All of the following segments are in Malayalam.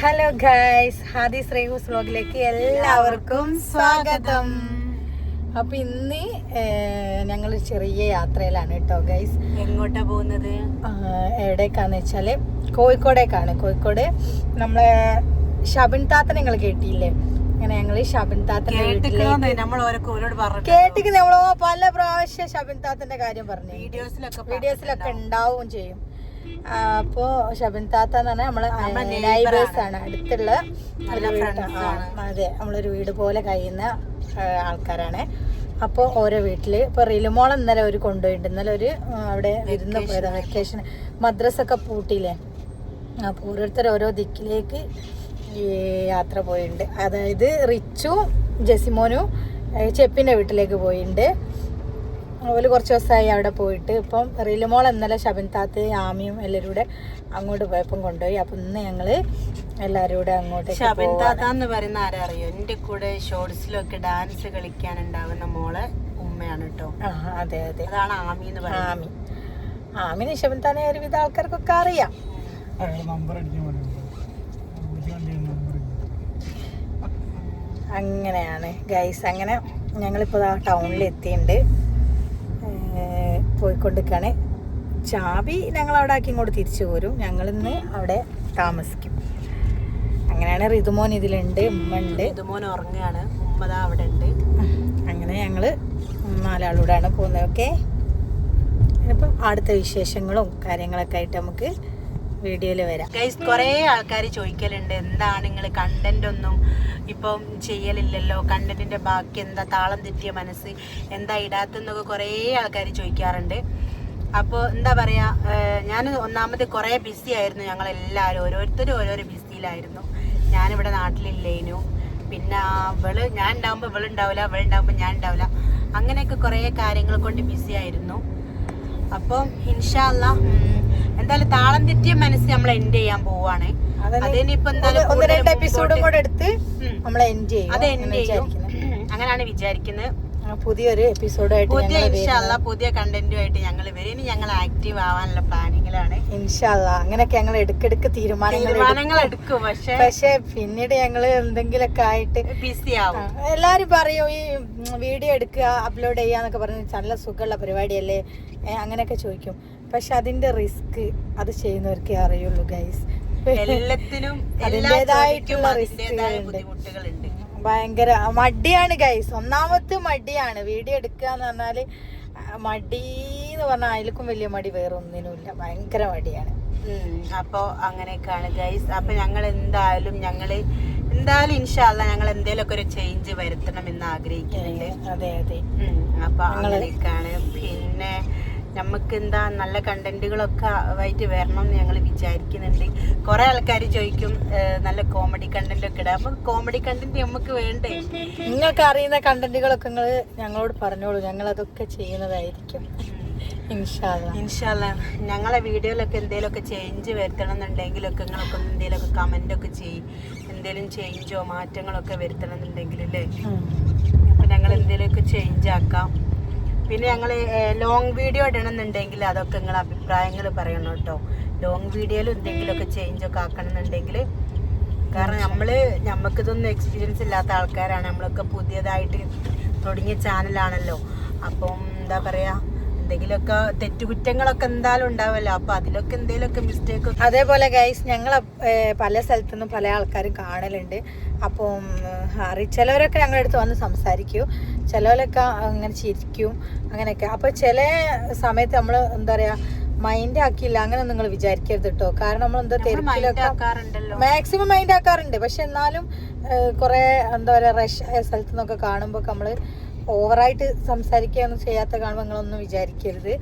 ഹലോ ഗൈസ്, ഹാദിസ് റേഹൂസ് വ്ലോഗിലേക്ക് എല്ലാവർക്കും സ്വാഗതം. അപ്പൊ ഇന്ന് ഞങ്ങൾ ചെറിയ യാത്രയിലാണ് കേട്ടോ ഗൈസ്. എങ്ങോട്ടാ പോകുന്നത്? എവിടേക്കാന്ന് വെച്ചാല് കോഴിക്കോടേക്കാണ്. കോഴിക്കോട് നമ്മളെ ഷബിൻ താത്ത നിങ്ങൾ കേട്ടില്ലേ? അങ്ങനെ ഞങ്ങള് ഷബിൻ താത്തന്റെ കേട്ടിക്ക് നമ്മളോ പല പ്രാവശ്യം ഷബിൻ താത്തന്റെ കാര്യം പറഞ്ഞു. വീഡിയോസിലൊക്കെ ഉണ്ടാവും ചെയ്യും. അപ്പോ ഷബിൻ താത്ത എന്ന് പറഞ്ഞാൽ നമ്മളെ നൈബേഴ്സ് ആണ്, അടുത്തുള്ള അതെ, നമ്മളൊരു വീട് പോലെ കഴിയുന്ന ആൾക്കാരാണ്. അപ്പോൾ ഓരോ വീട്ടില് ഇപ്പൊ റിലുമോൾ ഇന്നലെ ഒരു കൊണ്ടുപോയിട്ടുണ്ട്. ഇന്നലെ ഒരു അവിടെ വിരുന്ന് പോയതാ, വെക്കേഷൻ മദ്രസ ഒക്കെ പൂട്ടിയില്ലേ. അപ്പോൾ ഓരോരുത്തർ ഓരോ ദിക്കിലേക്ക് ഈ യാത്ര പോയിട്ടുണ്ട്. അതായത് റിച്ചും ജെസിമോനും ചെപ്പിന്റെ വീട്ടിലേക്ക് പോയിട്ടുണ്ട്. അതുപോലെ കുറച്ച് ദിവസമായി അവിടെ പോയിട്ട്. ഇപ്പം റിലുമോൾ ഇന്നലെ ഷബിൻ താത്തയും ആമിയും എല്ലാവരും കൂടെ അങ്ങോട്ട് പോയപ്പം കൊണ്ടുപോയി. അപ്പം ഇന്ന് ഞങ്ങള് എല്ലാവരും കൂടെ അങ്ങോട്ട്. ഷബിൻ താത്ത എന്ന് പറയുന്ന ആരാ അറിയോ? എൻ്റെ കൂടെ ഷോർട്സിലൊക്കെ ഡാൻസ് കളിക്കാനുണ്ടാവുന്ന മോളെ ഉമ്മയാണ് കേട്ടോ. അതെ അതെ, അതാണ് ആമി എന്ന് പറയുന്നത്. ആമിന് ഷബിൻ താനെ ഒരുവിധ ആൾക്കാർക്കൊക്കെ അറിയാം. അങ്ങനെയാണ് ഗൈസ്. അങ്ങനെ ഞങ്ങളിപ്പോൾ ആ ടൗണിൽ എത്തിയിട്ടുണ്ട്, പോയിക്കൊണ്ടിരിക്കുകയാണ്. ചാബി ഞങ്ങൾ അവിടെ ആക്കി ഇങ്ങോട്ട് തിരിച്ചു പോരും. ഞങ്ങളിന്ന് അവിടെ താമസിക്കും. അങ്ങനെയാണ്. ഋതുമോൻ ഇതിലുണ്ട്, ഉമ്മ ഉണ്ട്. ഋതുമോൻ ഉറങ്ങുകയാണ്, ഉമ്മ അവിടെ ഉണ്ട്. അങ്ങനെ ഞങ്ങള് നാലാളൂടാണ് പോകുന്നത്. ഓക്കെ, ഇപ്പം അടുത്ത വിശേഷങ്ങളും കാര്യങ്ങളൊക്കെ ആയിട്ട് നമുക്ക് വീഡിയോയിൽ വരാം. ഗൈസ്, കുറേ ആൾക്കാർ ചോദിക്കലുണ്ട് എന്താണ് നിങ്ങൾ കണ്ടന്റ് ഒന്നും ഇപ്പം ചെയ്യലില്ലല്ലോ, കണ്ടന്റിന്റെ ബാക്കി എന്താ, താളം തെറ്റിയ മനസ്സ് എന്താ ഇടാത്തെന്നൊക്കെ കുറേ ആൾക്കാർ ചോദിക്കാറുണ്ട്. അപ്പോൾ എന്താ പറയുക, ഞാൻ ഒന്നാമത് കുറേ ബിസി ആയിരുന്നു. ഞങ്ങളെല്ലാവരും ഓരോരുത്തരും ഓരോരോ ബിസിയിലായിരുന്നു. ഞാനിവിടെ നാട്ടിലില്ലേനു. പിന്നെ ഞാൻ ഉണ്ടാകുമ്പോൾ ഇവളുണ്ടാവില്ല, ഇവളുണ്ടാകുമ്പോൾ ഞാൻ ഉണ്ടാവില്ല. അങ്ങനെയൊക്കെ കുറേ കാര്യങ്ങൾ കൊണ്ട് ബിസി ആയിരുന്നു. അപ്പം ഇൻഷാ അല്ലാ എന്തായാലും താളം തെറ്റിയ മനസ്സ് നമ്മൾ എൻഡ് ചെയ്യാൻ പോവാണ്. അതിനിപ്പോ എന്തായാലും എപ്പിസോഡും കൂടെ എടുത്ത് നമ്മൾ എൻഡ് ചെയ്യും. അത് എൻഡ് ചെയ്യും, അങ്ങനെയാണ് വിചാരിക്കുന്നത്. പുതിയൊരു എപ്പിസോഡായിട്ട് പുതിയ കണ്ടന്റുമായിട്ട് ഞങ്ങൾ വരും. ഇനി ഞങ്ങൾ ആക്റ്റീവ് ആവാനുള്ള പ്ലാനിങ്ങിലാണ് ഇൻഷാ അല്ലാ. അങ്ങനെയൊക്കെ ഞങ്ങൾ ഇടയ്ക്കിടയ്ക്ക് തീരുമാനങ്ങൾ എടുക്കും. പക്ഷെ പിന്നീട് ഞങ്ങള് എന്തെങ്കിലുമൊക്കെ ആയിട്ട് ബിസി ആവും. എല്ലാരും പറയും ഈ വീഡിയോ എടുക്കുക അപ്ലോഡ് ചെയ്യാന്നൊക്കെ പറഞ്ഞ് നല്ല സുഖമുള്ള പരിപാടിയല്ലേ, അങ്ങനെയൊക്കെ ചോദിക്കും. പക്ഷെ അതിന്റെ റിസ്ക് അത് ചെയ്യുന്നവർക്കേ അറിയുള്ളൂ ഗൈസ്. എല്ലാത്തിനും അതിൻ്റെതായിട്ടുള്ള ബുദ്ധിമുട്ടുകളുണ്ട്. ഭയങ്കര മടിയാണ് ഗൈസ്. ഒന്നാമത്തെ മടിയാണ് വീഡിയോ എടുക്കുക എന്ന് പറഞ്ഞാല്. മടിന്ന് പറഞ്ഞാൽ അതിലേക്കും വലിയ മടി വേറെ ഒന്നിനുമില്ല, ഭയങ്കര മടിയാണ്. അപ്പോൾ അങ്ങനെയൊക്കെയാണ് ഗൈസ്. അപ്പൊ ഞങ്ങൾ എന്തായാലും ഇൻഷാ അല്ലാ ഞങ്ങൾ എന്തെങ്കിലുമൊക്കെ ഒരു ചേഞ്ച് വരുത്തണം എന്ന് ആഗ്രഹിക്കുന്നുണ്ട്. അതെ അതെ. അപ്പൊ അങ്ങനെയൊക്കെയാണ്. പിന്നെ നമുക്ക് എന്താ നല്ല കണ്ടന്റുകളൊക്കെ ആയിട്ട് വരണം എന്ന് ഞങ്ങൾ വിചാരിക്കുന്നുണ്ട്. കുറെ ആൾക്കാർ ചോദിക്കും നല്ല കോമഡി കണ്ടന്റ് ഒക്കെ ഇടാം. അപ്പൊ കോമഡി കണ്ടന്റ് നമുക്ക് വേണ്ടേ? നിങ്ങൾക്ക് അറിയുന്ന കണ്ടന്റുകളൊക്കെ നിങ്ങൾ ഞങ്ങളോട് പറഞ്ഞോളൂ, ഞങ്ങൾ അതൊക്കെ ചെയ്യുന്നതായിരിക്കും ഇൻഷാ അല്ലാ. ഞങ്ങളെ വീഡിയോയിലൊക്കെ എന്തെങ്കിലുമൊക്കെ ചേഞ്ച് വരുത്തണം എന്നുണ്ടെങ്കിലൊക്കെ നിങ്ങളൊക്കെ എന്തെങ്കിലുമൊക്കെ കമന്റ് ഒക്കെ ചെയ്യും. എന്തെങ്കിലും ചേഞ്ചോ മാറ്റങ്ങളൊക്കെ വരുത്തണം എന്നുണ്ടെങ്കിൽ അല്ലേ, അപ്പൊ ഞങ്ങൾ എന്തെങ്കിലുമൊക്കെ ചേഞ്ച് ആക്കാം. പിന്നെ ഞങ്ങൾ ലോങ് വീഡിയോ ഇടണമെന്നുണ്ടെങ്കിൽ അതൊക്കെ നിങ്ങൾ അഭിപ്രായങ്ങൾ പറയണം കേട്ടോ. ലോങ് വീഡിയോയിൽ എന്തെങ്കിലുമൊക്കെ ചേഞ്ചൊക്കെ ആക്കണം എന്നുണ്ടെങ്കിൽ, കാരണം നമുക്കിതൊന്നും എക്സ്പീരിയൻസ് ഇല്ലാത്ത ആൾക്കാരാണ്. നമ്മളൊക്കെ പുതിയതായിട്ട് തുടങ്ങിയ ചാനലാണല്ലോ. അപ്പം എന്താ പറയുക, എന്തെങ്കിലുമൊക്കെ തെറ്റുകുറ്റങ്ങളൊക്കെ എന്തായാലും ഉണ്ടാവുമല്ലോ. അപ്പൊ അതിലൊക്കെ എന്തെങ്കിലുമൊക്കെ മിസ്റ്റേക്ക്. അതേപോലെ ഗൈസ്, ഞങ്ങൾ പല സ്ഥലത്തുനിന്നും പല ആൾക്കാരും കാണലുണ്ട്. അപ്പം ചിലവരൊക്കെ ഞങ്ങളുടെ അടുത്ത് വന്ന് സംസാരിക്കും, ചിലവരൊക്കെ അങ്ങനെ ചിരിക്കും, അങ്ങനെയൊക്കെ. അപ്പൊ ചില സമയത്ത് നമ്മൾ എന്താ പറയാ മൈൻഡ് ആക്കിയില്ല, അങ്ങനെ നിങ്ങൾ വിചാരിക്കരുത് കേട്ടോ. കാരണം നമ്മൾ എന്താ തിരക്കിലൊക്കെ മാക്സിമം മൈൻഡ് ആക്കാറുണ്ട്. പക്ഷെ എന്നാലും കുറെ എന്താ പറയാ റഷ് ആയ സ്ഥലത്തു നിന്നൊക്കെ കാണുമ്പോൾ നമ്മള് ഓവറായിട്ട് സംസാരിക്കുകയൊന്നും ചെയ്യാത്ത കാണുമ്പോൾ നിങ്ങളൊന്നും വിചാരിക്കരുത്.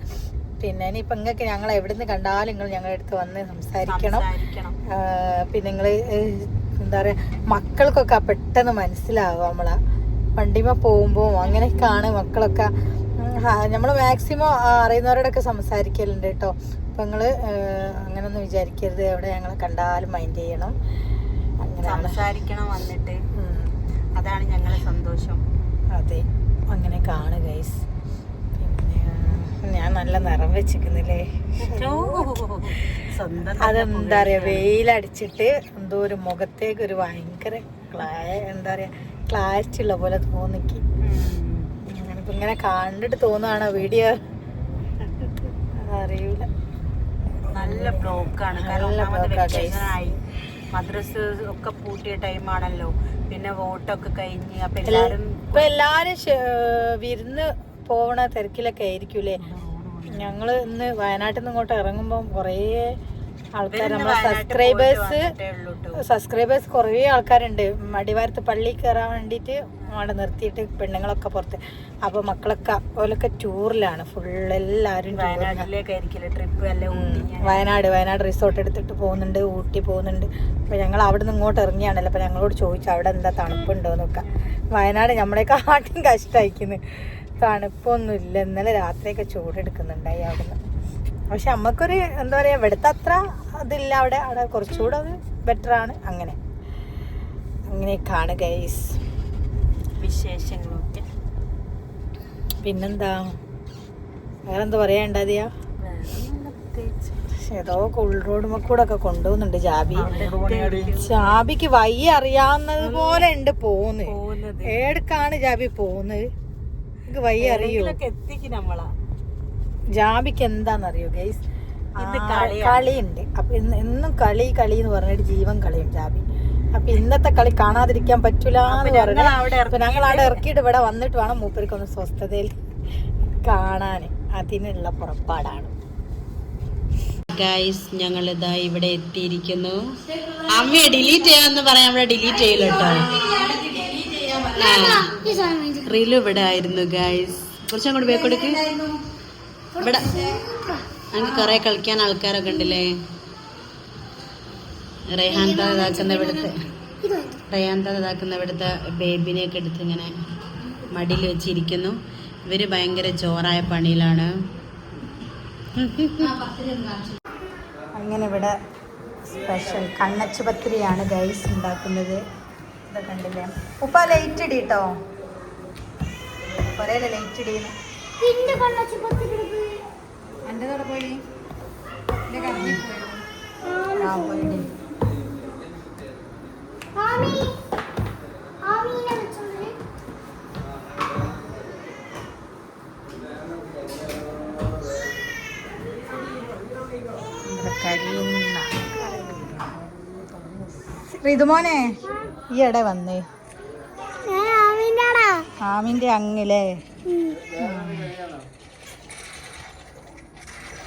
പിന്നെ ഇനിയിപ്പോൾ നിങ്ങൾക്ക് ഞങ്ങൾ എവിടെ നിന്ന് കണ്ടാലും നിങ്ങൾ ഞങ്ങളുടെ അടുത്ത് വന്ന് സംസാരിക്കണം. പിന്നെ നിങ്ങൾ എന്താ പറയുക, മക്കൾക്കൊക്കെ പെട്ടെന്ന് മനസ്സിലാവും നമ്മളെ വണ്ടിമ പോകുമ്പോൾ. അങ്ങനെയൊക്കെയാണ് മക്കളൊക്കെ. നമ്മൾ മാക്സിമം അറിയുന്നവരോടൊക്കെ സംസാരിക്കലുണ്ട് കേട്ടോ. അപ്പം നിങ്ങൾ അങ്ങനെയൊന്നും വിചാരിക്കരുത്. എവിടെ ഞങ്ങളെ കണ്ടാലും മൈൻഡ് ചെയ്യണം, അങ്ങനെ സംസാരിക്കണം വന്നിട്ട്. അതാണ് ഞങ്ങളെ സന്തോഷം. അതെ, അങ്ങനെ കാണുക ഗൈസ്. പിന്നെ ഞാൻ നല്ല നിറം വെച്ചിരിക്കുന്നില്ലേ, അതെന്താ പറയാ, വെയിലടിച്ചിട്ട് എന്തോ ഒരു മുഖത്തേക്ക് ഒരു ഭയങ്കര എന്താ പറയാ ക്ലാരിറ്റി ഉള്ള പോലെ തോന്നിക്ക്. ഇങ്ങനെ കണ്ടിട്ട് തോന്നുവാണോ വീഡിയോ അറിയൂല. നല്ല ബ്ലോക്കാണ്. മദ്രസ് ഒക്കെ പൂട്ടിയ ടൈമാണല്ലോ, പിന്നെ വോട്ടൊക്കെ കഴിഞ്ഞ് അപ്പൊ എല്ലാരും വിരുന്ന് പോവണ തിരക്കിലൊക്കെ ആയിരിക്കൂലേ. ഞങ്ങള് ഇന്ന് വയനാട്ടിൽ നിന്ന് ഇങ്ങോട്ട് ഇറങ്ങുമ്പോൾ കുറേ ആൾക്കാർ, നമ്മളെ സബ്സ്ക്രൈബേഴ്സ് കുറേ ആൾക്കാരുണ്ട്. മടിവാരത്ത് പള്ളി കയറാൻ വേണ്ടിയിട്ട് അവിടെ നിർത്തിയിട്ട് പെണ്ണുങ്ങളൊക്കെ പുറത്ത്. അപ്പോൾ മക്കളൊക്കെ ഓലൊക്കെ ടൂറിലാണ് ഫുള്ള്. എല്ലാവരും വയനാട് റിസോർട്ട് എടുത്തിട്ട് പോകുന്നുണ്ട്, ഊട്ടി പോകുന്നുണ്ട്. അപ്പോൾ ഞങ്ങൾ അവിടെ നിന്ന് ഇങ്ങോട്ട് ഇറങ്ങിയാണല്ലോ. അപ്പോൾ ഞങ്ങളോട് ചോദിച്ചു അവിടെ എന്താ തണുപ്പുണ്ടോ എന്നൊക്കെ. വയനാട് നമ്മളെയൊക്കെ ആദ്യം കഷ്ടമായിരിക്കുന്നു, തണുപ്പൊന്നുമില്ല. ഇന്നലെ രാത്രിയൊക്കെ ചൂടെടുക്കുന്നുണ്ടായി അവിടുന്ന്. പക്ഷെ നമുക്കൊരു എന്താ പറയുക, ഇവിടുത്തെ അത്ര അതില്ല, അവിടെ കുറച്ചുകൂടെ അത് ബെറ്ററാണ്. അങ്ങനെയൊക്കെയാണ് ഗൈസ് വിശേഷങ്ങളൊക്കെ. പിന്നെന്താ വേറെന്താ പറയാണ്ടതിയാ. ഏതോ ഉൾ റോഡ് കൂടെ ഒക്കെ കൊണ്ടുപോകുന്നുണ്ട് ജാബിക്ക് വയ്യ അറിയാവുന്നത് പോലെ ഉണ്ട് പോകുന്നത്. ഏടക്കാണ് ജാബി പോകുന്നത് എനിക്ക് വയ്യ അറിയോ. ജാബിക്ക് എന്താന്നറിയോ ഗൈസ്, കളിയുണ്ട്. അപ്പൊ എന്നും കളി എന്ന് പറഞ്ഞിട്ട് ജീവൻ കളിയും ജാബി. അപ്പൊ ഇന്നത്തെ കളി കാണാതിരിക്കാൻ പറ്റൂല എന്ന് പറഞ്ഞു. അപ്പൊ ഞങ്ങൾ അവിടെ ഇറക്കിയിട്ട് ഇവിടെ വന്നിട്ട് വേണം മൂപ്പർക്കൊന്ന് സ്വസ്ഥതയിൽ കാണാന്. അതിനുള്ള പുറപ്പാടാണ് ഗൈസ്. ഞങ്ങളിതാ ഇവിടെ എത്തിയിരിക്കുന്നു. അമ്മയെ ഡിലീറ്റ് ചെയ്യാന്ന് പറയാൻ ഇവിടെ ഡിലീറ്റ് ചെയ്യല്ലോ. റീലു ഇവിടെ ആയിരുന്നു ഗൈസ്. കുറച്ചും കൂടി ബേക്കൊടുക്ക്. ഇവിടെ അങ്ങനെ കുറെ കളിക്കാൻ ആൾക്കാരൊക്കെ ഉണ്ടല്ലേ. റെഹാന്ത ഇതാക്കുന്ന ഇവിടുത്തെ ബേബിനെയൊക്കെ എടുത്ത് ഇങ്ങനെ മടിയിൽ വെച്ചിരിക്കുന്നു. ഇവര് ഭയങ്കര ചോറായ പണിയിലാണ്. അങ്ങനെ ഇവിടെ സ്പെഷ്യൽ കണ്ണച്ചു പത്തിരിയാണ് ഗൈസ് ഉണ്ടാക്കുന്നത്. ഇത് കണ്ടില്ലേ. ഉപ്പ ലൈറ്റ് ഇടിട്ടോ, ഒരേ ലൈറ്റ് ഇടിയുന്നു. റിതുമോനെ ഈ ഇട വന്നേ, ആമിന്റെ അങ്ങിലേ.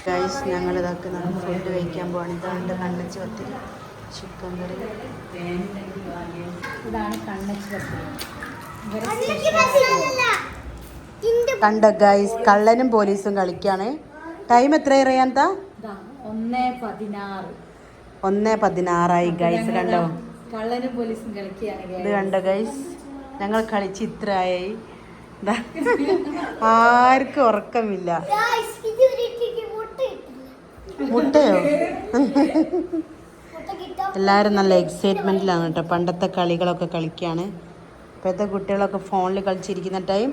ഗൈസ് ഞങ്ങൾ ഇതാക്കുന്നതാണ് ഫുഡ് കഴിക്കാൻ പോവാണ്. ഇതാണ് കണ്ണച്ചി പത്തിരി, ചിക്കൻ കറി. ഇതാണ് കണ്ണച്ചി പത്തിരി. കണ്ട ഗൈസ്, കള്ളനും പോലീസും കളിക്കാണ്. ടൈം എത്ര അറിയാന്താ? 1:16 ഗൈസ്. കണ്ടോ, കള്ളനും പോലീസും കളിക്കുകയാണ്. ഇത് കണ്ടോ ഗൈസ്, ഞങ്ങൾ കളിച്ച് ഇത്രയായി. ആർക്കും ഉറക്കമില്ല. മുട്ടയോ? എല്ലാവരും നല്ല എക്സൈറ്റ്മെന്റിലാണ് കേട്ടോ. പണ്ടത്തെ കളികളൊക്കെ കളിക്കുകയാണ്. ഇപ്പോഴത്തെ കുട്ടികളൊക്കെ ഫോണിൽ കളിച്ചിരിക്കുന്ന ടൈം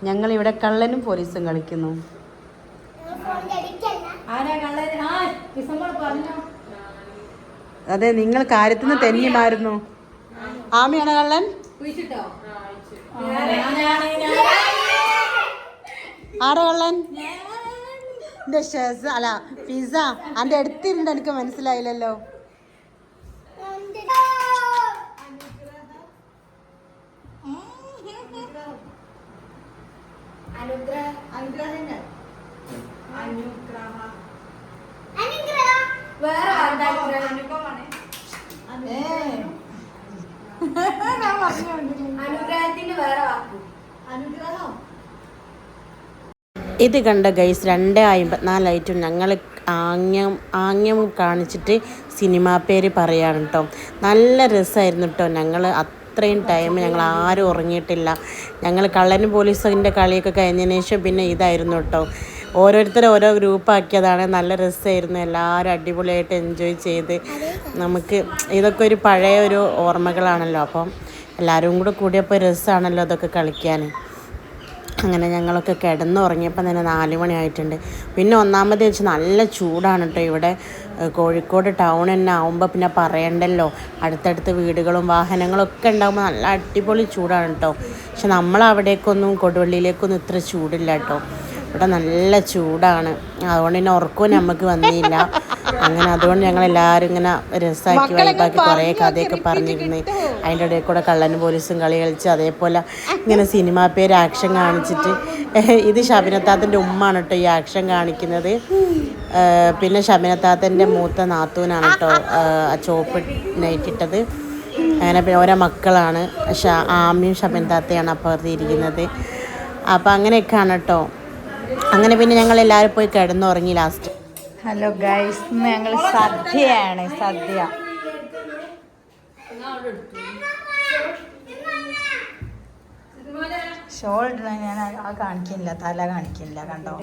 ഞങ്ങളിവിടെ കള്ളനും പോലീസും കളിക്കുന്നു. അതെ, നിങ്ങൾ കാര്യത്തിൽ നിന്ന് തെന്നിമായിരുന്നു. ആമിയാണ് കള്ളൻ. ആരാ കള്ളൻ? എന്റെ ഷെസ് അല്ല പിസ അന്റെ അടുത്തിരുണ്ട്, എനിക്ക് മനസ്സിലായില്ലല്ലോ. ഇത് കണ്ട ഗൈസ്, 2:54 ഞങ്ങൾ ആംഗ്യം കാണിച്ചിട്ട് സിനിമാ പേര് പറയാണ് കേട്ടോ. നല്ല രസമായിരുന്നു കേട്ടോ. ഞങ്ങൾ അത്രയും ടൈം ഞങ്ങൾ ആരും ഉറങ്ങിയിട്ടില്ല. ഞങ്ങൾ കള്ളനും പോലീസിൻ്റെ കളിയൊക്കെ കഴിഞ്ഞതിന് ശേഷം പിന്നെ ഇതായിരുന്നു കേട്ടോ. ഓരോരുത്തരും ഓരോ ഗ്രൂപ്പാക്കിയതാണ്. നല്ല രസമായിരുന്നു. എല്ലാവരും അടിപൊളിയായിട്ട് എൻജോയ് ചെയ്ത്, നമുക്ക് ഇതൊക്കെ ഒരു പഴയ ഒരു ഓർമ്മകളാണല്ലോ. അപ്പം എല്ലാവരും കൂടെ കൂടിയപ്പോൾ രസമാണല്ലോ അതൊക്കെ കളിക്കാൻ. അങ്ങനെ ഞങ്ങളൊക്കെ കിടന്നുറങ്ങിയപ്പോൾ തന്നെ 4 മണി ആയിട്ടുണ്ട്. പിന്നെ ഒന്നാമത് വെച്ചാൽ നല്ല ചൂടാണ് കേട്ടോ ഇവിടെ. കോഴിക്കോട് ടൗൺ തന്നെ ആകുമ്പോൾ പിന്നെ പറയണ്ടല്ലോ, അടുത്തടുത്ത് വീടുകളും വാഹനങ്ങളൊക്കെ ഉണ്ടാകുമ്പോൾ നല്ല അടിപൊളി ചൂടാണ് കേട്ടോ. പക്ഷെ നമ്മളവിടേക്കൊന്നും കൊടുവള്ളിയിലേക്കൊന്നും ഇത്ര ചൂടില്ല കേട്ടോ. ഇവിടെ നല്ല ചൂടാണ്. അതുകൊണ്ട് തന്നെ ഉറക്കവും നമുക്ക് വന്നില്ല. അങ്ങനെ അതുകൊണ്ട് ഞങ്ങളെല്ലാവരും ഇങ്ങനെ രസമാക്കി വൈബാക്കി കുറേ കഥയൊക്കെ പറഞ്ഞിരുന്നു. അതിൻ്റെ ഇടയിൽ കൂടെ കള്ളനും പോലീസും കളി കളിച്ച്, അതേപോലെ ഇങ്ങനെ സിനിമാ പേര് ആക്ഷൻ കാണിച്ചിട്ട്. ഇത് ഷബിനത്താത്തൻ്റെ ഉമ്മാണ് കേട്ടോ ഈ ആക്ഷൻ കാണിക്കുന്നത്. പിന്നെ ഷബിനത്താത്തൻ്റെ മൂത്ത നാത്തൂനാണ് കേട്ടോ ചോപ്പ് നൈറ്റിട്ടത്. അങ്ങനെ പിന്നെ ഓരോ മക്കളാണ് ആമിയും ഷബിനത്താത്തയാണ് അപ്പുറത്ത് ഇരിക്കുന്നത്. അപ്പം അങ്ങനെയൊക്കെയാണ് കേട്ടോ. അങ്ങനെ പിന്നെ ഞങ്ങളെല്ലാവരും പോയി കിടന്നുറങ്ങി ലാസ്റ്റ്. ഹലോ ഗൈസ്, ഇന്ന് ഞങ്ങൾ സദ്യയാണ്. സദ്യ ഷോൾഡർ ഞാൻ ആ കാണിക്കുന്നില്ല, തല കാണിക്കുന്നില്ല, കണ്ടോ?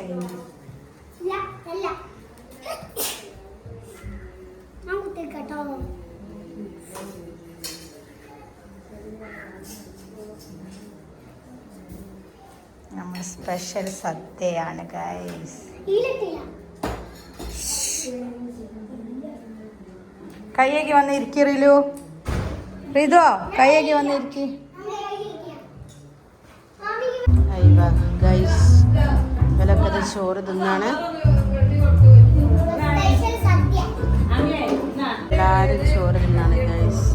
നമ്മൾ സ്പെഷ്യൽ സദ്യയാണ് ഗൈസ്. കയ്യേക്ക് വന്നിരിക്കി റിലു, റിതോ കയ്യേക്ക് വന്നിരിക്കി. ഗൈസ് ഇവരൊക്കെ ചോറ് തിന്നാണ്. എല്ലാവരും ചോറ് തിന്നാണ് ഗൈസ്.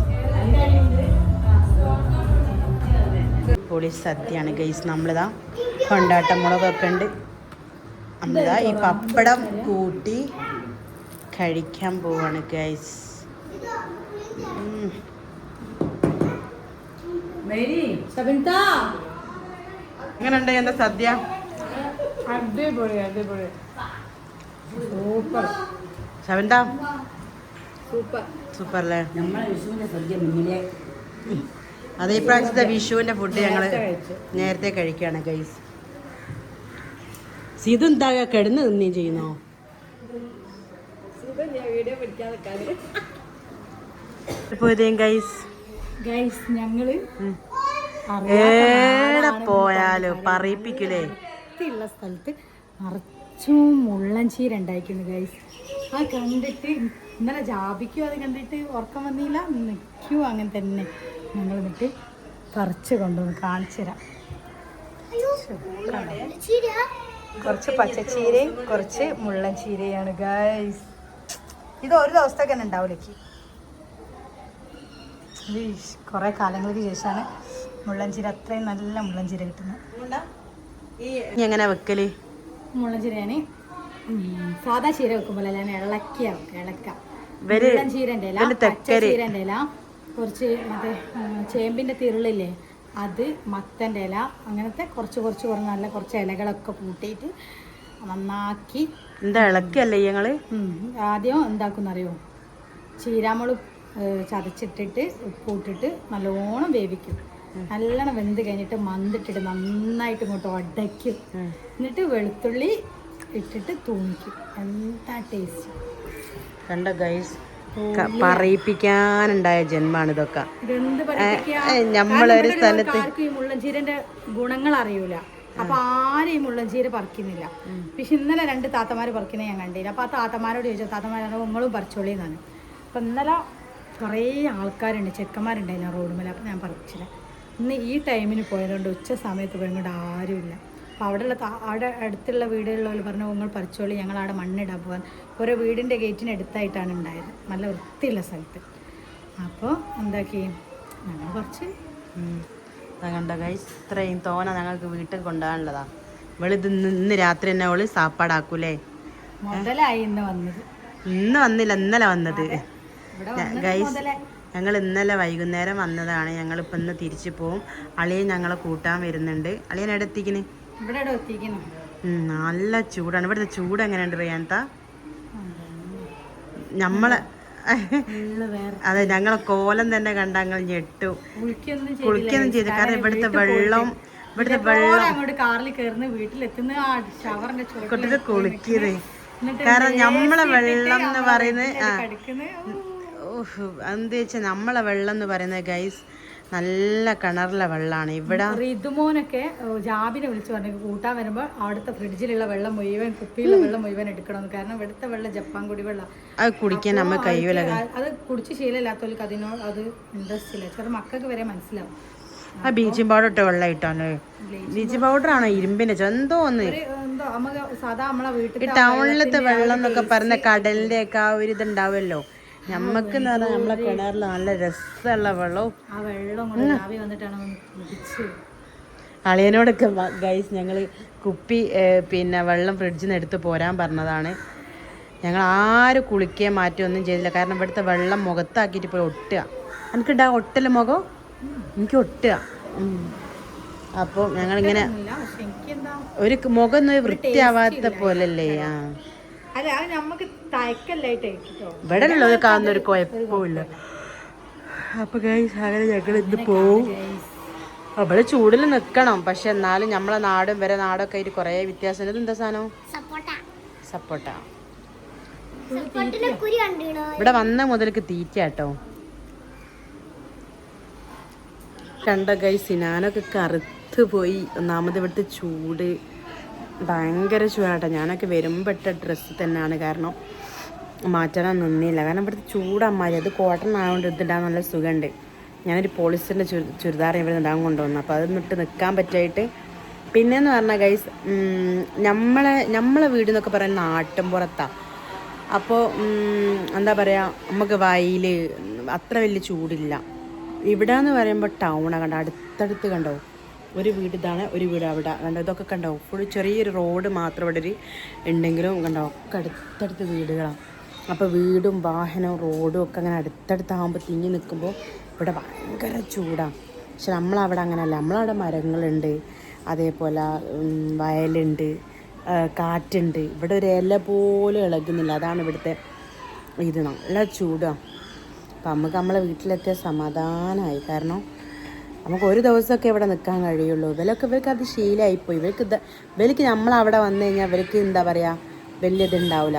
പൊളി സദ്യയാണ് ഗൈസ്. നമ്മളിതാ കൊണ്ടാട്ട മുളകൊക്കെ ഉണ്ട്. നമ്മളിതാ ഈ പപ്പടം കൂട്ടി കഴിക്കാൻ പോവാണ് ഗൈസ്. എങ്ങനെയുണ്ട് എൻ്റെ സദ്യ? അടിപൊളി അടിപൊളി, സൂപ്പർ. ശബന്ത സൂപ്പർ സൂപ്പർ അല്ലേ? അതേ പ്രാവശ്യത്തെ വിഷുവിൻ്റെ ഫുഡ് ഞങ്ങൾ നേരത്തെ കഴിക്കുകയാണ് ഗൈസ്. ഇതെന്താ കിടന്ന് തിന്നേ ചെയ്യുന്നോ? ഗൈസ് ഞങ്ങള് ഏടെ പോയാലോ പറയിപ്പിക്കൂലേ? ഉള്ള സ്ഥലത്ത് നിറച്ചും മുള്ളൻചീര ഉണ്ടായിരിക്കുന്നു ഗൈസ്. അത് കണ്ടിട്ട് ഇന്നലെ ജാബിക്കും അത് കണ്ടിട്ട് ഉറക്കം വന്നില്ല, നിൽക്കും അങ്ങനെ തന്നെ. ഞങ്ങൾ എന്നിട്ട് പറിച്ച് കൊണ്ടുവന്ന് കാണിച്ചു തരാം. കുറച്ച് പച്ചച്ചീരയും കുറച്ച് മുള്ളൻ ചീരയാണ് ഗൈസ്. ഇത് ഒരു ദിവസത്തേക്ക് തന്നെ ഉണ്ടാവില്ലേക്ക്. കുറേ കാലങ്ങൾക്ക് ശേഷമാണ് മുള്ളൻചീര, അത്രയും നല്ല മുള്ളൻചീര കിട്ടുന്നത്. എങ്ങനെ വെക്കല്? മുള്ളൻചീരയാണ് സാധാ ചീര വെക്കുമ്പോൾ ഞാൻ ഇളക്കാം. മുള്ളൻചീരൻ്റെ ഇല, പച്ചച്ചീരൻ്റെ ഇല, കുറച്ച് മറ്റേ ചേമ്പിൻ്റെ തിരുളില്ലേ അത്, മത്തൻ്റെ ഇല, അങ്ങനത്തെ കുറച്ച് നല്ല കുറച്ച് ഇലകളൊക്കെ കൂട്ടിയിട്ട് നന്നാക്കി. എന്താ ഇളക്കല്ലേ ഞങ്ങള്? ആദ്യം എന്താക്കുന്നറിയോ, ചീരാമുളക് ചതച്ചിട്ടിട്ട് ഉപ്പിട്ടിട്ട് നല്ലോണം വേവിക്കും. നല്ലോണം വെന്ത് കഴിഞ്ഞിട്ട് മന്തിട്ടിട്ട് നന്നായിട്ട് ഇങ്ങോട്ട് ഉടയ്ക്കും. എന്നിട്ട് വെളുത്തുള്ളി ഇട്ടിട്ട് തൂമിക്കും. എന്താ ടേസ്റ്റ് കണ്ട ഗൈസ്. പറയിപ്പിക്കാനുണ്ടായ ജന്മാണ് ഇതൊക്കെ. നമ്മളൊരു സ്ഥലത്ത് ഈ മുള്ളൻചീരന്റെ ഗുണങ്ങൾ അറിയൂല, അപ്പൊ ആരും ഈ മുള്ളൻചീര പറിക്കുന്നില്ല. പക്ഷെ ഇന്നലെ 2 താത്തമാര് പറിക്കുന്നത് ഞാൻ കണ്ടില്ല. അപ്പൊ ആ താത്തമാരോട് ചോദിച്ചാൽ താത്തമാരാണ് നിങ്ങളും പറിച്ചോളിന്നാണ്. അപ്പൊ ഇന്നലെ കുറേ ആൾക്കാരുണ്ട്, ചെക്കന്മാരുണ്ടായിരുന്നു റോഡുമേൽ. അപ്പം ഞാൻ പറിച്ചില്ല. ഇന്ന് ഈ ടൈമിന് പോയതുകൊണ്ട് ഉച്ച സമയത്ത് പോയതുകൊണ്ട് ആരുമില്ല. അപ്പോൾ അവിടെ അടുത്തുള്ള വീടുകളിൽ പറഞ്ഞു നിങ്ങൾ പറിച്ചോളി, ഞങ്ങളവിടെ മണ്ണിടാൻ പോകാൻ. ഓരോ വീടിൻ്റെ ഗേറ്റിന് അടുത്തായിട്ടാണ് ഉണ്ടായത്, നല്ല വൃത്തിയുള്ള സ്ഥലത്ത്. അപ്പോൾ എന്താക്കി ഞങ്ങൾ കുറച്ച് കണ്ട ഗൈസ്. ഇത്രയും തോന ഞങ്ങൾക്ക് വീട്ടിൽ കൊണ്ടുപോകാനുള്ളതാ. ഇവളിത് ഇന്ന് രാത്രി തന്നെ അവള് സാപ്പാടാക്കൂലേ? മുതലായി ഇന്ന് വന്നത്. ഇന്ന് വന്നില്ല, ഇന്നലെ വന്നത് ഗൈസ്. ഞങ്ങൾ ഇന്നലെ വൈകുന്നേരം വന്നതാണ്. ഞങ്ങളിപ്പോൾ ഇന്ന് തിരിച്ചു പോവും. അളിയൻ ഞങ്ങളെ കൂട്ടാൻ വരുന്നുണ്ട്. അളിയൻ എവിടെ എത്തിക്കണ്? നല്ല ചൂടാണ്. ഇവിടുത്തെ ചൂട് എങ്ങനെയുണ്ട് റിയാൻത? നമ്മളെ അതെ, ഞങ്ങളെ കോലം തന്നെ കണ്ട ഞങ്ങൾ ഞെട്ടു. കുളിക്കൊന്നും ചെയ്തു. കാരണം ഇവിടുത്തെ വെള്ളം കൊട്ടിട്ട് കുളിക്കുന്നത്. കാരണം നമ്മളെ വെള്ളം എന്ന് പറയുന്നത് എന്താ വെച്ചാൽ നമ്മളെ വെള്ളം എന്ന് പറയുന്നത് ഗൈസ് നല്ല കിണറിലെ വെള്ളമാണ് ഇവിടെ. റിതുമോനൊക്കെ ജാബിനെ വിളിച്ചു പറഞ്ഞു കൂട്ടാൻ വരുമ്പോൾ അവിടുത്തെ ഫ്രിഡ്ജിലുള്ള വെള്ളം മുഴുവൻ കുപ്പിയിലുള്ള വെള്ളം മുഴുവൻ എടുക്കണമെന്ന്. കാരണം ഇവിടുത്തെ വെള്ളം ജപ്പാൻ കുടിവെള്ളം അത് കുടിക്കാൻ നമ്മ കഴിയൂല. അത് കുടിച്ച് ശീലമില്ലാത്തവർക്ക് അതിനോട് അത് ഇൻട്രസ്റ്റ് ഇല്ല. ചെറു മക്കൾക്ക് വരെ മനസ്സിലാവും. ആ ബ്ലീച്ചിങ് പൗഡർ ഇട്ട് വെള്ളം ഇട്ടാണ്. ബ്ലീച്ചിങ് പൗഡർ ആണോ ഇരുമ്പിന്റെ എന്തോ ഒന്ന്. നമുക്ക് സാധാ നമ്മളെ വീട്ടിൽ ടൗണിലത്തെ വെള്ളം എന്നൊക്കെ പറഞ്ഞ കടലിന്റെ ഒക്കെ ആ ഒരു ഇതുണ്ടാവുമല്ലോ. നമ്മക്ക് എന്ന് പറഞ്ഞാൽ നമ്മളെ കിണറിൽ നല്ല രസമുള്ള വെള്ളവും ആ വെള്ളം ആവി വന്നിട്ടാണ് കുടിച്ച്. അളിയനോടൊക്കെ ഗൈസ് ഞങ്ങൾ കുപ്പി പിന്നെ വെള്ളം ഫ്രിഡ്ജിൽ നിന്ന് എടുത്ത് പോരാൻ പറഞ്ഞതാണ്. ഞങ്ങൾ ആരും കുളിക്കുകയും മാറ്റുകയൊന്നും ചെയ്തില്ല. കാരണം ഇവിടുത്തെ വെള്ളം മുഖത്താക്കിയിട്ട് ഇപ്പോൾ ഒട്ടുക. എനിക്കുണ്ടാ ഒട്ടല് മുഖം, എനിക്ക് ഒട്ടുക. അപ്പോൾ ഞങ്ങളിങ്ങനെ ഒരു മുഖം ഒന്നും വൃത്തിയാവാത്ത പോലല്ലേ. ആ ഇവിടെ ഉള്ളത് കാണുന്നൊരു കുഴപ്പമില്ല. അപ്പൊ ഗൈസ് അങ്ങനെ ഞങ്ങൾ ഇന്ന് പോവും. അവിടെ ചൂടിൽ നിൽക്കണം, പക്ഷെ എന്നാലും നമ്മളെ നാടും വരെ നാടൊക്കെ ആയിട്ട് കുറേ വ്യത്യാസം. എന്താ സാധനം? സപ്പോട്ട. ഇവിടെ വന്ന മുതലേക്ക് തീറ്റയാട്ടോ. കണ്ട ഗൈസ് സിനാനൊക്കെ കറുത്ത് പോയി. ഒന്നാമത് ഇവിടുത്തെ ചൂട് ഭയങ്കര ചൂടാട്ടോ. ഞാനൊക്കെ വരുമ്പോൾ ഇട്ട ഡ്രസ്സ് തന്നെയാണ്, കാരണം മാറ്റാൻ നിന്നില്ല. കാരണം ഇവിടുത്തെ ചൂടമ്മാരി. അത് കോട്ടൺ ആയതുകൊണ്ട് ഇതിടാൻ നല്ല സുഖമുണ്ട്. ഞാനൊരു പോളിസ്റ്ററിൻ്റെ ചുരിദാർ ഇവിടെ ഇടാൻ കൊണ്ടുവന്നു. അപ്പോൾ അതൊന്നിട്ട് നിൽക്കാൻ പറ്റായിട്ട്. പിന്നെയെന്ന് പറഞ്ഞാൽ ഗൈസ് നമ്മളെ വീട് എന്നൊക്കെ പറയുന്നത് നാട്ടിൻപുറത്താണ്. അപ്പോൾ എന്താ പറയുക, നമുക്ക് വയൽ അത്ര വലിയ ചൂടില്ല. ഇവിടെ എന്ന് പറയുമ്പോൾ ടൗണാണ്. കണ്ടോ അടുത്തടുത്ത് കണ്ടോ, ഒരു വീട് ഇതാണ്, ഒരു വീട് അവിടെ കണ്ടോ. ഇതൊക്കെ കണ്ടോ ഫുൾ ചെറിയൊരു റോഡ് മാത്രം ഇവിടെ ഒരു ഉണ്ടെങ്കിലും കണ്ടോ ഒക്കെ അടുത്തടുത്ത് വീടുകളാണ്. അപ്പോൾ വീടും വാഹനവും റോഡും ഒക്കെ അങ്ങനെ അടുത്തടുത്താകുമ്പോൾ തിങ്ങി നിൽക്കുമ്പോൾ ഇവിടെ ഭയങ്കര ചൂടാണ്. പക്ഷെ നമ്മളവിടെ അങ്ങനെയല്ല. നമ്മളവിടെ മരങ്ങളുണ്ട്, അതേപോലെ വയലുണ്ട്, കാറ്റുണ്ട്. ഇവിടെ ഒരു ഇല പോലും ഇളകുന്നില്ല. അതാണ് ഇവിടുത്തെ ഇത്. നല്ല ചൂടാണ്. അപ്പം നമുക്ക് നമ്മളെ വീട്ടിലെത്തിയ സമാധാനമായി. കാരണം നമുക്ക് ഒരു ദിവസമൊക്കെ ഇവിടെ നിൽക്കാൻ കഴിയുള്ളൂ. ഇവർക്ക് അത് ശീലമായിപ്പോയി. ഇവർക്ക് നമ്മളവിടെ വന്നു കഴിഞ്ഞാൽ ഇവർക്ക് എന്താ പറയുക വലിയ ഇതുണ്ടാവില്ല.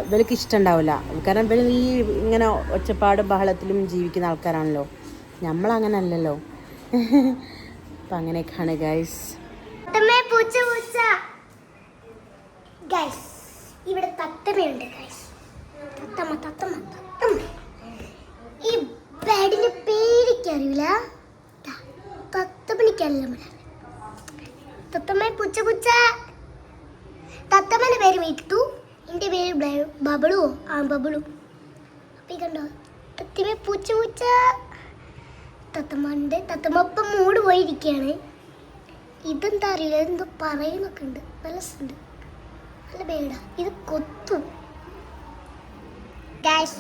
ഇവർക്ക് ഇഷ്ടമുണ്ടാവില്ല. കാരണം ഇവർ ഈ ഇങ്ങനെ ഒച്ചപ്പാടും ബഹളത്തിലും ജീവിക്കുന്ന ആൾക്കാരാണല്ലോ. നമ്മളങ്ങനെ അല്ലല്ലോ. അപ്പം അങ്ങനെയൊക്കെയാണ് ഗൈസ്. ഇവിടെ തത്തമ്മയുണ്ട് ഗൈസ്. തത്തമ്മ ഈ ബെഡിന്റെ പേരിക്കറിയില്ല. തത്തമ്മനിക്കറിയില്ല. തത്തമ്മ പൂച്ച. തത്തമ്മന്റെ പേര് മീറ്റു, എൻ്റെ പേര് ബബിളു. ബബിളു. അപ്പൊ കണ്ടോ തത്തമ്മ പൂച്ച. തത്തമ്മന്റെ തത്തമ്മ ഇപ്പം മൂട് പോയിരിക്കുകയാണ്. ഇതെന്താ അറിയില്ല, എന്തോ പറയുന്നൊക്കെ ഉണ്ട്. നല്ല രസമുണ്ട്, നല്ല പേടാ. ഇത് കൊത്തും.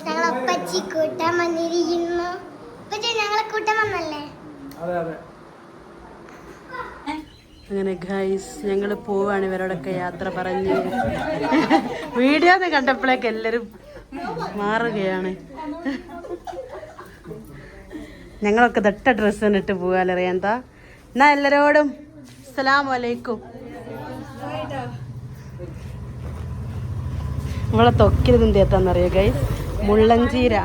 ഞങ്ങളപ്പച്ചി കൂട്ടാൻ വന്നിരിക്കുന്നു. ഞങ്ങളെ കൂട്ടാൻ വന്നല്ലേ. അങ്ങനെ ഗൈസ് ഞങ്ങൾ പോവാണ്. ഇവരോടൊക്കെ യാത്ര പറഞ്ഞ് വീഡിയോ കണ്ടപ്പോഴേക്ക് എല്ലാവരും മാറുകയാണ്. ഞങ്ങളൊക്കെ തൊട്ട ഡ്രസ്സ് ഇട്ട് പോകാനറിയാം. എന്താ എന്നാ എല്ലാരോടും അസ്സലാമു അലൈക്കും. നമ്മളെ തൊക്കിൽ എന്തെത്താന്നറിയോ ഗൈസ്? മുള്ളഞ്ചീര.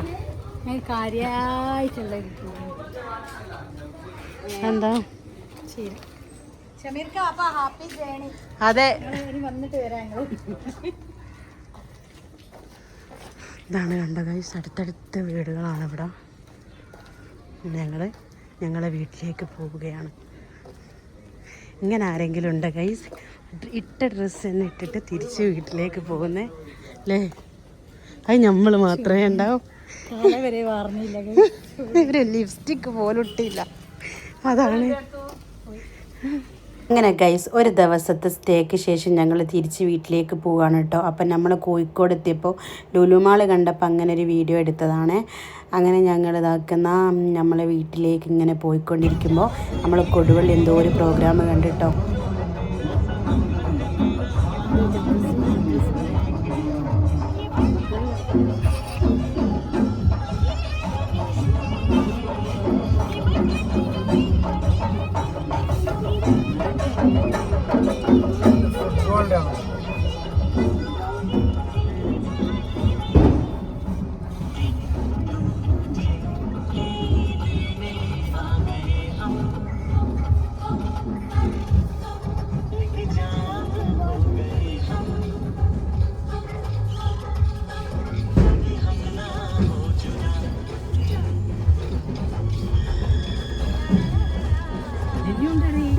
എന്താ അതെ, ഇതാണ് കണ്ട ഗൈസ്. അടുത്തടുത്ത വീടുകളാണ് ഇവിടെ. ഞങ്ങളെ വീട്ടിലേക്ക് പോവുകയാണ്. ഇങ്ങനെ ആരെങ്കിലും ഉണ്ട് ഗൈസ് ഇട്ട ഡ്രസ്സ് തന്നെ ഇട്ടിട്ട് തിരിച്ച് വീട്ടിലേക്ക് പോകുന്നേ അല്ലേ? അത് നമ്മൾ മാത്രമേ ഉണ്ടാവും. ഇവര് ലിപ്സ്റ്റിക്ക് പോലും ഇട്ടില്ല. അതാണ്. അങ്ങനെ ഗൈസ് ഒരു ദിവസത്തെ സ്റ്റേക്ക് ശേഷം ഞങ്ങൾ തിരിച്ച് വീട്ടിലേക്ക് പോവുകയാണ് കേട്ടോ. അപ്പം നമ്മൾ കോഴിക്കോട് എത്തിയപ്പോൾ ലുലുമാൾ കണ്ടപ്പോൾ അങ്ങനെ ഒരു വീഡിയോ എടുത്തതാണ്. അങ്ങനെ ഞങ്ങൾ ഇതാക്കുന്ന നമ്മളെ വീട്ടിലേക്ക് ഇങ്ങനെ പോയിക്കൊണ്ടിരിക്കുമ്പോൾ നമ്മൾ കൊടുവള്ളി എന്തോ ഒരു പ്രോഗ്രാം കണ്ടിട്ടോ. പറയേ